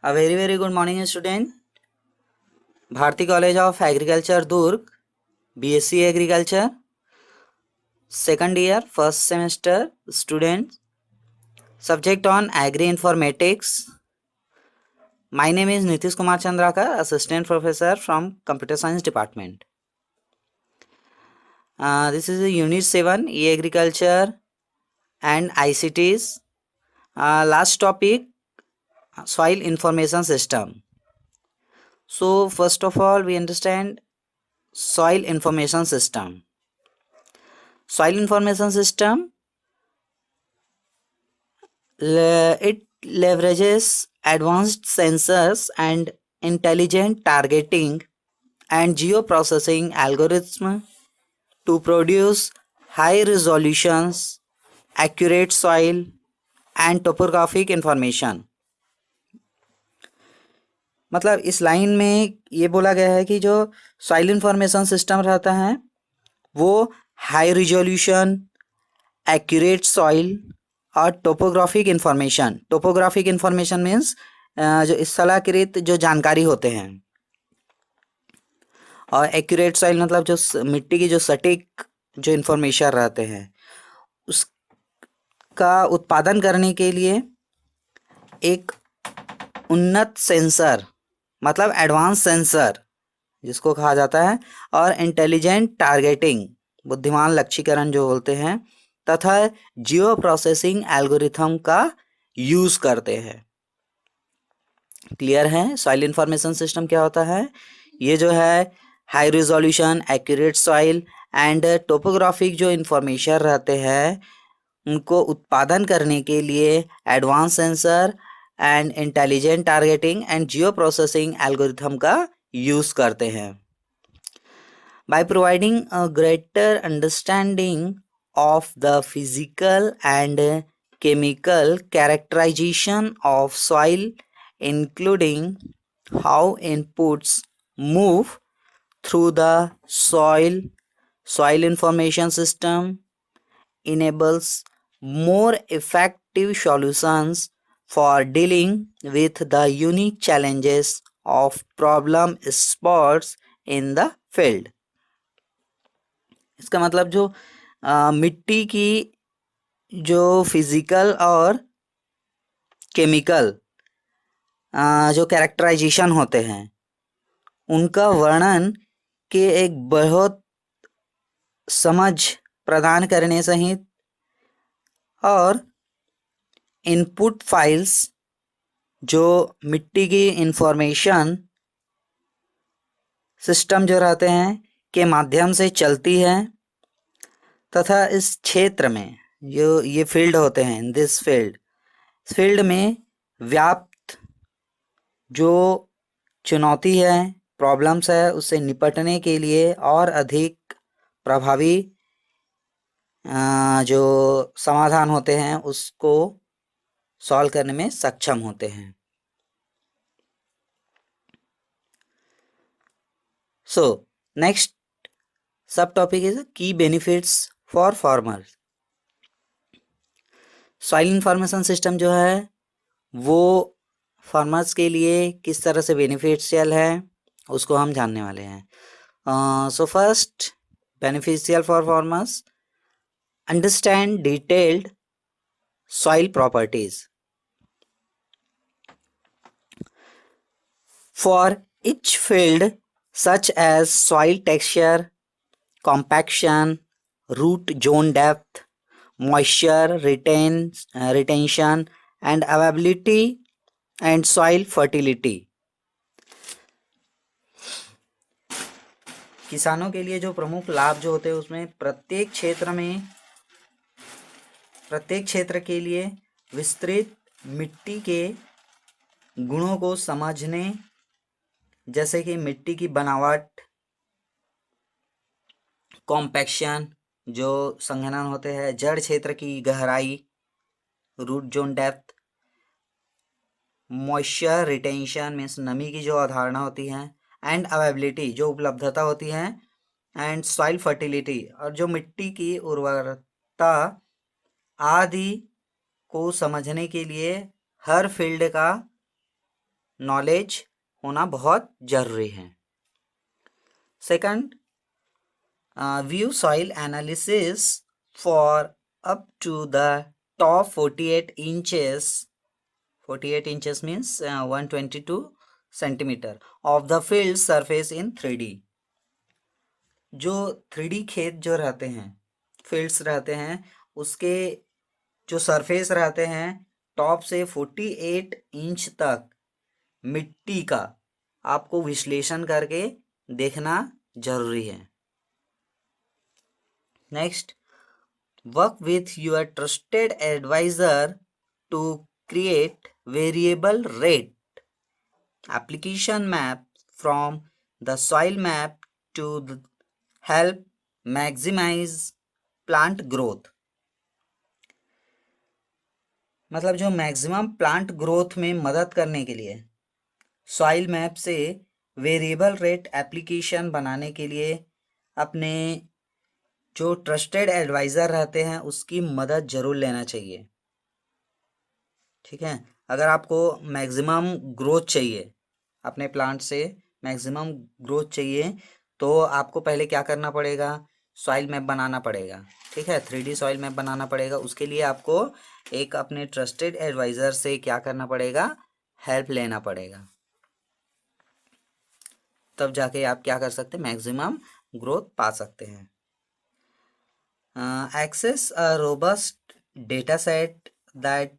A very very good morning student. Bharti College of Agriculture Durg, BSc Agriculture, second year, first semester student. Subject on Agri Informatics. My name is Nitish Kumar Chandrakar, Assistant Professor from Computer Science Department. This is a Unit 7, E-Agriculture and ICTs. Last topic, Soil Information System. So first of all, we understand Soil Information System. Soil Information System, it leverages advanced sensors and intelligent targeting and geoprocessing algorithm to produce high resolutions, accurate soil and topographic information. मतलब इस line में ये बोला गया है कि जो soil information system रहता है वो हाई रिजोल्यूशन, एक्यूरेट सॉइल और टोपोग्राफिक इंफॉर्मेशन मीन्स जो स्थलाकृत जो जानकारी होते हैं, और एक्यूरेट सॉइल मतलब जो मिट्टी की जो सटीक जो इंफॉर्मेशन रहते हैं उसका उत्पादन करने के लिए एक उन्नत सेंसर मतलब एडवांस सेंसर जिसको कहा जाता है, और इंटेलिजेंट टारगेटिंग बुद्धिमान लक्ष्यीकरण जो बोलते हैं, तथा जियो प्रोसेसिंग एल्गोरिथम का यूज करते हैं. क्लियर है सॉइल इंफॉर्मेशन सिस्टम क्या होता है? ये जो है high resolution, accurate soil and topographic जो इंफॉर्मेशन रहते हैं उनको उत्पादन करने के लिए advance sensor and intelligent targeting and Jio processing algorithm का यूज करते हैं. By providing a greater understanding of the physical and chemical characterization of soil, including how inputs move through the soil information system enables more effective solutions for dealing with the unique challenges of problem spots in the field. इसका मतलब जो मिट्टी की जो physical और chemical जो characterisation होते हैं उनका वर्णन के एक बहुत समझ प्रदान करने सहित और इनपुट फाइल्स जो मिट्टी की इंफॉर्मेशन सिस्टम जो रहते हैं के माध्यम से चलती है, तथा इस क्षेत्र में जो ये फील्ड होते हैं, दिस फील्ड में व्याप्त जो चुनौती है, प्रॉब्लम्स है, उससे निपटने के लिए और अधिक प्रभावी जो समाधान होते हैं उसको सॉल्व करने में सक्षम होते हैं. सो नेक्स्ट सब टॉपिक इज की benefits for farmers. Soil information system जो है वो फार्मर्स के लिए किस तरह से बेनिफिशियल है उसको हम जानने वाले हैं. So first, beneficial for farmers, understand detailed soil properties. For each field such as soil texture, compaction, root zone depth, moisture retention and availability and soil fertility. किसानों के लिए जो प्रमुख लाभ जो होते हैं उसमें प्रत्येक क्षेत्र के लिए विस्तृत मिट्टी के गुणों को समझने, जैसे कि मिट्टी की बनावट, कॉम्पैक्शन जो संघनन होते हैं, जड़ क्षेत्र की गहराई, root zone depth, moisture retention means नमी की जो अवधारणा होती है, एंड अवेलेबिलिटी जो उपलब्धता होती है, एंड सॉइल फर्टिलिटी और जो मिट्टी की उर्वरता आदि को समझने के लिए हर फील्ड का नॉलेज होना बहुत ज़रूरी है। Second, view soil analysis for up to the top 48 inches, 48 inches means 122 centimetre of the field surface in 3D। जो 3D खेत जो रहते हैं, फील्ड्स रहते हैं, उसके जो सरफेस रहते हैं टॉप से 48 इंच तक मिट्टी का आपको विश्लेषण करके देखना जरूरी है। Next, work with your trusted adviser to create variable rate application map from the soil map to help maximize plant growth। मतलब जो मैक्सिमम प्लांट ग्रोथ में मदद करने के लिए सॉइल मैप से वेरिएबल रेट एप्लीकेशन बनाने के लिए अपने जो ट्रस्टेड एडवाइज़र रहते हैं उसकी मदद ज़रूर लेना चाहिए। ठीक है, अगर आपको मैक्सिमम ग्रोथ चाहिए, अपने प्लांट से मैक्सिमम ग्रोथ चाहिए, तो आपको पहले क्या करना पड़ेगा, सॉइल मैप बनाना पड़ेगा। ठीक है, 3D सॉइल मैप बनाना पड़ेगा। उसके लिए आपको एक अपने ट्रस्टेड एडवाइज़र से क्या करना पड़ेगा, हेल्प लेना पड़ेगा, तब जाके आप क्या कर सकते हैं, मैक्सिमम ग्रोथ पा सकते हैं। Access a robust data set that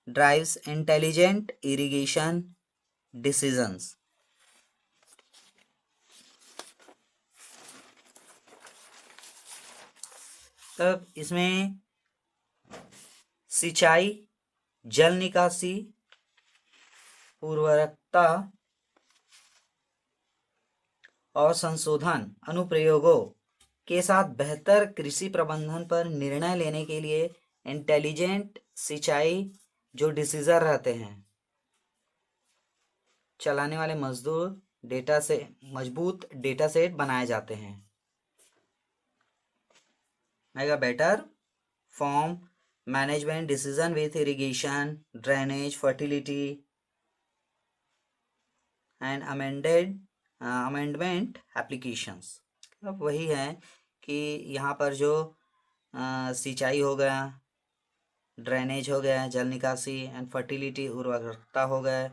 drives intelligent irrigation decisions. तब इसमें सिंचाई, जल निकासी, उर्वरकता और संशोधन अनुप्रयोगों के साथ बेहतर कृषि प्रबंधन पर निर्णय लेने के लिए इंटेलिजेंट सिंचाई जो डिसीजन रहते हैं, चलाने वाले मजदूर डेटा से मजबूत डेटा सेट बनाए जाते हैं। Mega better form management decision with irrigation, drainage, fertility and amendment applications. अब वही है कि यहाँ पर जो सिंचाई हो गया, ड्रेनेज हो गया, जल निकासी एंड फर्टिलिटी उर्वरकता हो गया,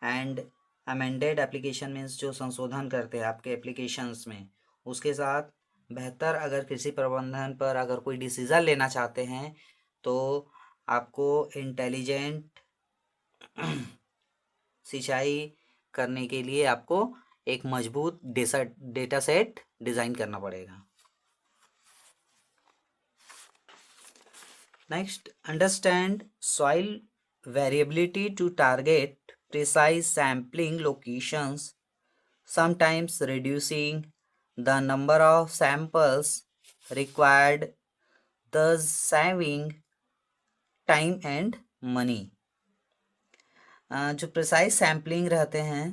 एंड अमेंडेड एप्लीकेशन मीन्स जो संशोधन करते हैं आपके एप्लीकेशंस में, उसके साथ बेहतर अगर कृषि प्रबंधन पर अगर कोई डिसीज़न लेना चाहते हैं तो आपको इंटेलिजेंट सिंचाई करने के लिए आपको एक मजबूत डेटा सेट डिज़ाइन करना पड़ेगा। Next, understand soil variability to target precise sampling locations, sometimes reducing the number of samples required, thus saving time and money। जो प्रिसाइज सैम्पलिंग रहते हैं,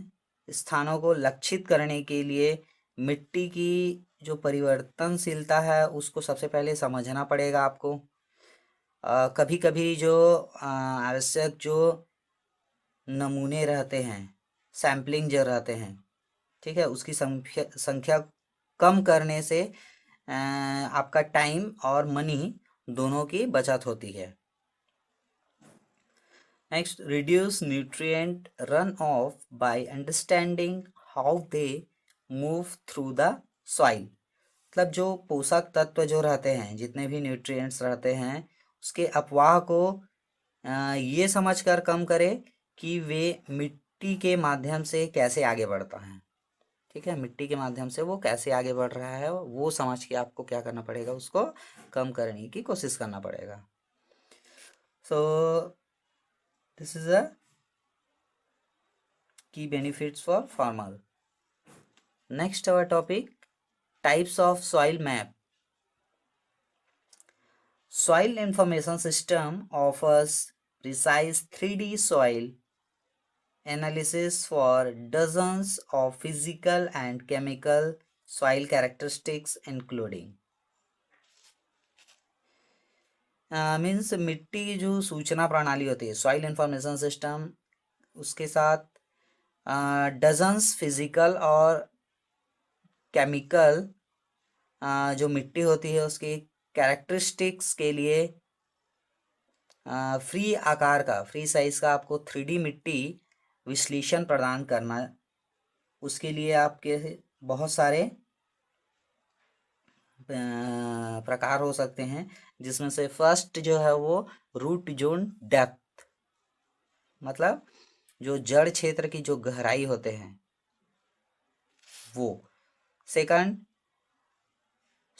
स्थानों को लक्षित करने के लिए मिट्टी की जो परिवर्तनशीलता है उसको सबसे पहले समझना पड़ेगा आपको। कभी कभी जो आवश्यक जो नमूने रहते हैं, सैम्पलिंग जो रहते हैं, ठीक है, उसकी संख्या कम करने से आपका टाइम और मनी दोनों की बचत होती है। Next, reduce nutrient run of by understanding how they move through the soil. मतलब जो पोषक तत्व जो रहते हैं, जितने भी न्यूट्रिएंट्स रहते हैं, उसके अपवाह को ये समझकर कम करें कि वे मिट्टी के माध्यम से कैसे आगे बढ़ता है। ठीक है, मिट्टी के माध्यम से वो कैसे आगे बढ़ रहा है वो समझ के आपको क्या करना पड़ेगा, उसको कम करने की कोशिश करना पड़ेगा। So this is a key benefits for farmer. Next our topic, types of soil map. Soil information system offers precise 3D soil analysis for dozens of physical and chemical soil characteristics including means मिट्टी की जो सूचना प्रणाली होती है, soil information system, उसके साथ dozens physical और केमिकल जो मिट्टी होती है उसकी कैरेक्टरिस्टिक्स के लिए फ्री आकार का, फ्री साइज का आपको 3D मिट्टी विश्लेषण प्रदान करना। उसके लिए आपके बहुत सारे प्रकार हो सकते हैं, जिसमें से फर्स्ट जो है वो रूट जोन डेप्थ, मतलब जो जड़ क्षेत्र की जो गहराई होते हैं वो। सेकंड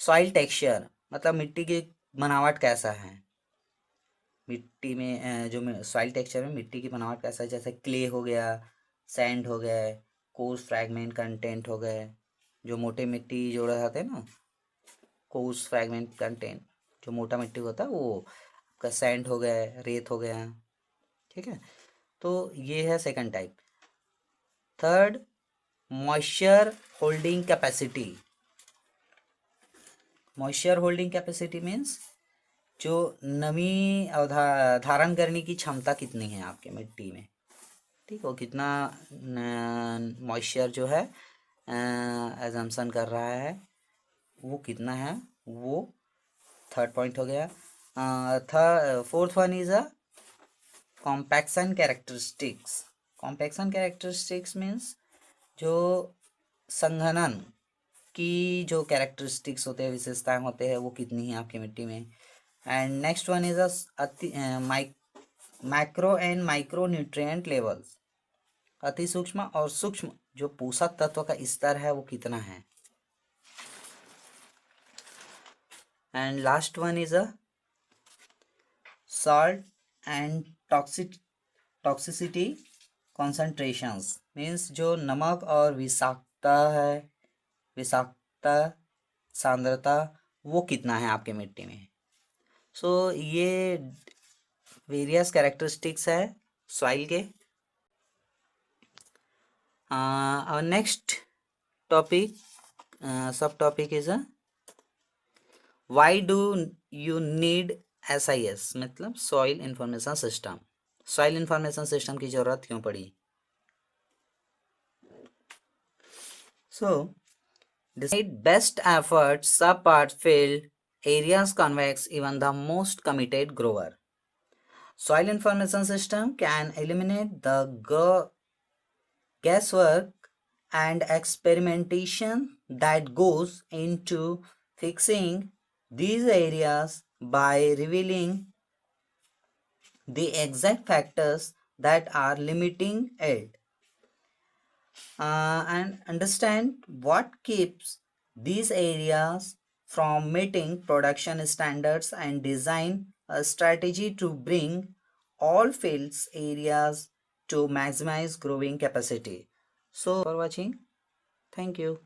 सॉइल टेक्सचर, मतलब मिट्टी की बनावट कैसा है, मिट्टी में जो सॉइल टेक्सचर में मिट्टी की बनावट कैसा है, जैसे क्ले हो गया, सैंड हो गए, कोर्स फ्रैगमेंट कंटेंट हो गए, जो मोटे मिट्टी जो रहते हैं ना, कोर्स फ्रैगमेंट कंटेंट जो मोटा मिट्टी होता है वो आपका सैंड हो गया, रेत हो गया, ठीक है। तो ये है second type. Third moisture holding capacity. Moisture holding capacity means जो नमी धारण करने की क्षमता कितनी है आपके मिट्टी में, ठीक, वो कितना मॉइस्चर जो है एजम्पशन कर रहा है, वो कितना है, वो थर्ड पॉइंट हो गया। Fourth one is a compaction characteristics. Compaction characteristics means जो संघनन की जो कैरेक्टरिस्टिक्स होते हैं, विशेषताएं होते हैं, वो कितनी है आपकी मिट्टी में। And next one is a macro and micro nutrient levels. अति सूक्ष्म और सूक्ष्म जो पोषक तत्व का स्तर है वो कितना है। And last one is a salt and toxicity concentrations, means जो नमक और विषाक्तता है, विषाक्तता सांद्रता वो कितना है आपके मिट्टी में। सो ये वेरियस कैरेक्टरिस्टिक्स है सॉइल के। our next topic subtopic is a why do you need SIS, मतलब soil information system. Soil information system की जरूरत क्यों पड़ी। सो despite best efforts, subpart filled areas convex even the most committed grower. Soil information system can eliminate the guesswork and experimentation that goes into fixing these areas by revealing the exact factors that are limiting it, and understand what keeps these areas from meeting production standards and design a strategy to bring all fields areas to maximize growing capacity. So for watching, thank you.